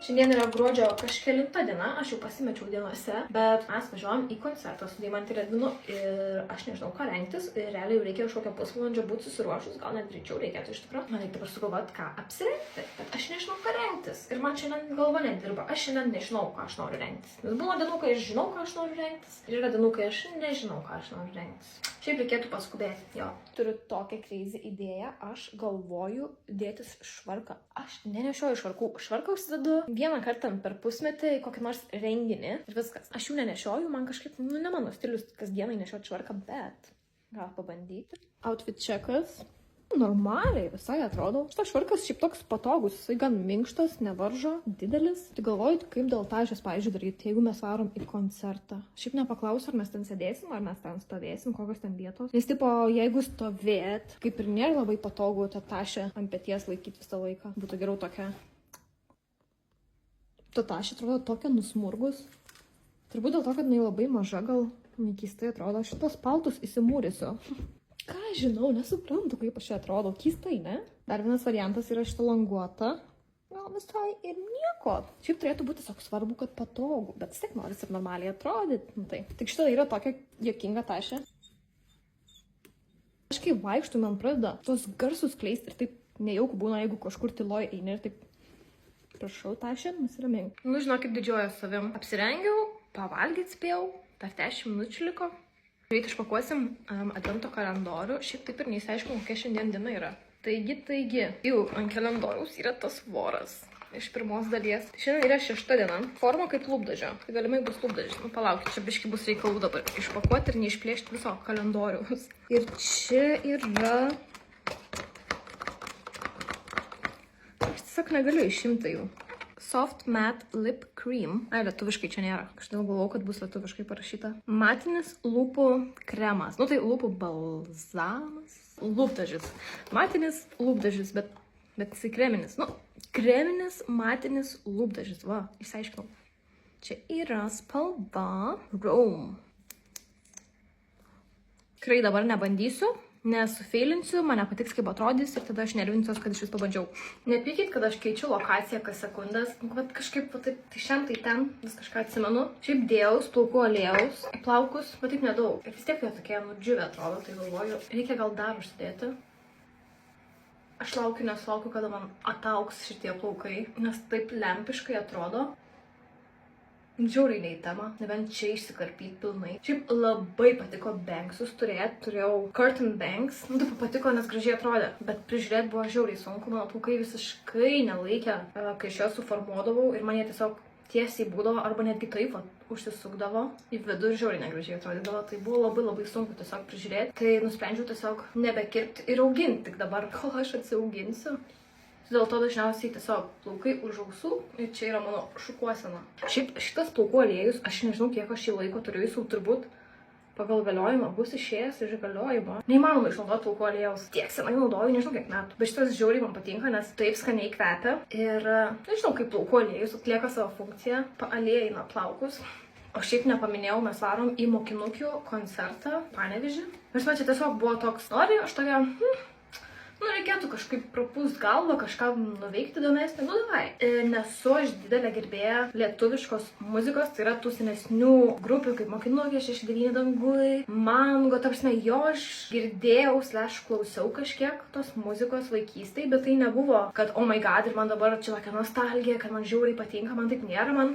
Šiandien yra gruodžio kažkelinta diena, aš jau pasimečiau dienose, bet mes važiuojam į koncertą su Deimante ir Edvinu ir aš nežinau, ką rengtis. Ir realiai jau reikia kažkokio pusvalandžio būti susiruošus, gal net greičiau reikėtų iš tikrųjų. Man reikia dabar sugalvoti, ką apsirengti, bet aš nežinau, ką rengtis. Ir man šiandien galva nedirba, aš šiandien nežinau, ką aš noriu rengtis. Nes būna dienų, kai aš žinau, ką aš noriu rengtis, ir yra dienų, kai aš nežinau, ką aš noriu rengtis. Šiaip reikėtų paskubėti, jo. Turiu tokią crazy idėją, aš galvoju dėtis švarką. Aš nenešioju švarkų. Švarką užsidedu vieną kartą per pusmetį į kokį nors renginį ir viskas. Aš jų nenešioju, man kažkaip, ne mano stilius kasdienai nešioti švarką, bet gal pabandyti. Outfit checkas. Normaliai visai atrodo. Šitas švarkas šiaip toks patogus, jisai gan minkštas, nevaržo, didelis. Tai galvoju, kaip dėl tašės, pavyzdžiui, daryti, jeigu mes varom į koncertą. Šiaip nepaklausiu, ar mes ten sėdėsim, ar mes ten stovėsim, kokios ten vietos. Nes tipo, jeigu stovėt, kaip ir nėra labai patogu tą tašę ant peties laikyti visą laiką. Būtų geriau tokia. Ta tašė atrodo tokia nusmurgus. Turbūt dėl to, kad jinai labai maža, gal keistai atrodo. Šitos paltus įsimūrysiu. Ką žinau, nesuprantu, kaip aš čia atrodo. Keistai, ne? Dar vienas variantas yra šita languota. Gal visai ir nieko. Šiaip turėtų būti tiesiog svarbu, kad patogu, bet vis tiek norisi ir normaliai atrodyti. Nu, tai. Tik šita yra tokia juokinga tašė. Aš kai vaikštų, man pradeda tos garsus kleisti ir taip nejauku būna, jeigu kažkur tyloj eini ir taip. Prašau, tašė, nusiramink. Nu, žinau, kaip didžiuoju savim. Apsirengiau, pavalgyti spėjau, dar 10 minučių liko. Greit išpakuosim advento kalendorių. Šiaip taip ir neįsiaiškinau, kokia šiandien diena yra. Taigi. Jau ant kalendoriaus yra tas voras iš pirmos dalies. Šiandien yra 6 diena. Forma kaip lūpdažio. Tai galimai bus lūpdažis. Nu, palaukit, čia biški bus reikalų dabar išpakuoti ir neišplėšti viso kalendoriaus. Ir čia yra... Aš tiesiog negaliu išimti jų. Soft Matte Lip Cream. Ai, lietuviškai čia nėra. Kažkaip galvojau, kad bus lietuviškai parašyta. Matinis lūpų kremas. Nu tai lūpų balzamas. Lūpdažis. Matinis lūpdažis, bet jisai kreminis. Nu, kreminis matinis lūpdažis. Va, išsiaiškinau. Čia yra spalva Rome. Tikrai dabar nebandysiu. Nesufeilinsiu, man nepatiks, kaip atrodys ir tada aš nervinsiuos, kad iš vis pabandžiau. Nepykit, kad aš keičiu lokaciją kas sekundas. Bet kažkaip, tai šiandien tai ten, vis kažką atsimenu. Šiaip dėjaus, plaukų aliejaus, plaukus, bet taip nedaug. Ir vis tiek jau tokie nudžiūvę atrodo, tai galvoju, reikia gal dar užsidėti. Aš laukiu, nesulaukiu, kada man ataugs šitie plaukai, nes taip lempiškai atrodo. Žiauriai ne į temą, nebent čia išsikarpyti pilnai. Šiaip labai patiko bangsus turėti, turėjau curtain bangs. Nu, taip patiko, nes gražiai atrodė, bet prižiūrėti buvo žiauriai sunku, mano plaukai visiškai nelaikė, kai aš juos suformuodavau ir man jie tiesiog tiesiai būdavo, arba netgi taip užsisukdavo į vidų ir žiauriai negražiai atrodydavo. Tai buvo labai sunku tiesiog prižiūrėti, tai nusprendžiau tiesiog nebekirpti ir auginti tik dabar, kol aš atsiauginsiu. Dėl to dažniausiai tiesiog plaukai už ausų ir čia yra mano šukuosena. Šiaip šitas plaukų aliejus, aš nežinau, kiek aš šį laiko turiu, jis jau turbūt pagal galiojimą bus išėjęs iš galiojimo. Neįmanoma išnaudoti plaukų aliejaus. Tiek senai naudoju, nežinau kiek metų. Bet šitas žiauriai man patinka, nes taip skaniai kvepia. Ir nežinau, kaip plaukų aliejus atlieka savo funkciją, paaliejina plaukus. O šiaip nepaminėjau, mes varom į mokinukių koncertą Panevėžį. Ir čia tiesiog buvo toks, nori, aš tokia... Nu, reikėtų kažkaip prapūst galvą, kažką nuveikti įdomesnį, nu davai. Nesu aš didelė gerbėja lietuviškos muzikos, tai yra tų senesnių grupių kaip Mokinukė, 69 dangui, Mango, ta prasme, jo aš girdėjau / klausiau kažkiek tos muzikos vaikystėj, bet tai nebuvo, kad oh my god, ir man dabar čia tokia nostalgija, kad man žiauriai patinka, man taip nėra,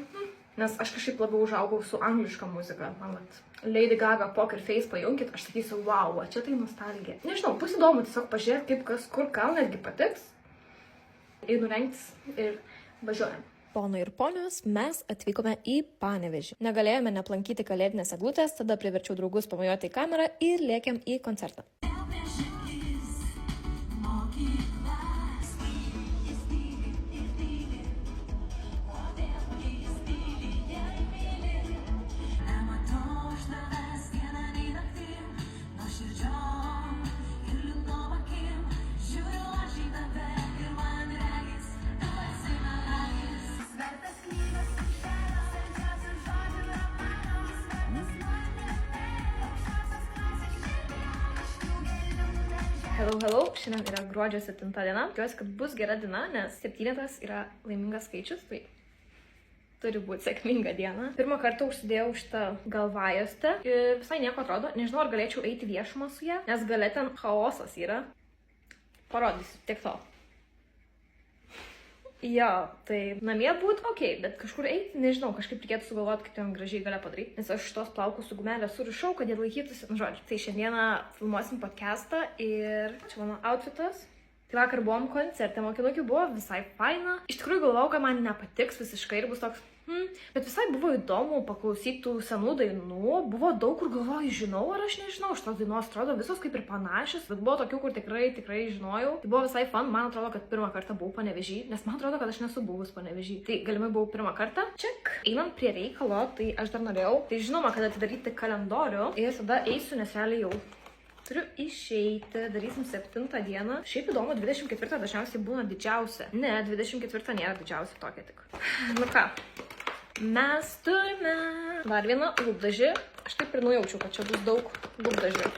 nes aš kažkaip labiau užaugau su angliška muzika, man vat. Lady Gaga, Poker Face pajungkit, aš sakysiu, wow, čia tai nostalgija. Nežinau, bus įdomu tiesiog pažiūrėti, kaip kas, kur, gal netgi patiks. Einu rengtis ir važiuojam. Ponai ir ponios, mes atvykome į Panevėžį. Negalėjome neaplankyti kalėdinės eglutės, tada priverčiau draugus pamojuoti į kamerą ir lėkėm į koncertą. Hello, šiandien yra gruodžio 7 diena. Tikiuosi, kad bus gera diena, nes 7 yra laimingas skaičius. Tai Turi būti sėkminga diena. Pirmą kartą užsidėjau šitą galvajostę ir visai nieko atrodo. Nežinau, ar galėčiau eiti viešumą su ją, nes gale ten chaosas yra. Parodysiu, tiek to. Jo, tai namie būtų okei, bet kažkur eiti, nežinau, kažkaip reikėtų sugalvoti, kaip ten gražiai galia padaryti. Nes aš šitos plaukus su gumelė surišau, kad jie laikytųsi. Nu, žodžiu, tai šiandieną filmuosim podcastą ir čia mano outfitas. Tai vakar buvom koncerte, mokinukių buvo visai faina. Iš tikrųjų galvojau, kad man nepatiks visiškai ir bus toks, bet visai buvo įdomu paklausyti tų senų dainų. Buvo daug, kur galvoju, žinau ar aš nežinau, šitos dainos atrodo visos kaip ir panašios, bet buvo tokių, kur tikrai žinojau. Tai buvo visai fun, man atrodo, kad pirmą kartą buvau Panevėžy, nes man atrodo, kad aš nesu buvus Panevėžy. Tai galimai buvau pirmą kartą. Ček. Einant prie reikalo, tai aš dar norėjau, tai žinoma, kad atidaryti kalendorių ir tada eisiu, nes realiai jau turiu išeiti, darysim 7 dieną. Šiaip įdomu, 24 dažniausiai būna didžiausia. Ne, 24 nėra didžiausia, tokia tik. Nu ką, mes turime dar vieną lūpdažį. Aš taip ir nujaučiau, kad čia bus daug lūpdažių.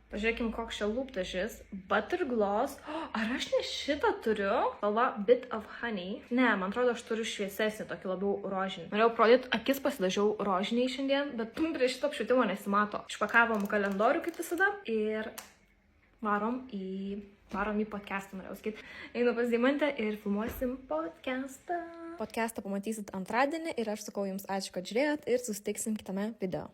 Pažiūrėkim, koks čia lūpdažis. Butter Gloss. Ar aš ne šitą turiu? Spalva Bit of Honey. Ne, man atrodo, aš turiu šviesesnį, tokį labiau rožinį. Norėjau pradėti, akis pasidažiau rožiniai šiandien, bet prie šito apšvietimo nesimato. Išpakavom kalendorių kaip visada ir varom į podcastą, norėjau sakyti. Einu pas Deimantę ir filmuosim podcastą. Podcastą pamatysit antradienį ir aš sakau jums ačiū, kad žiūrėjot ir susitiksim kitame video.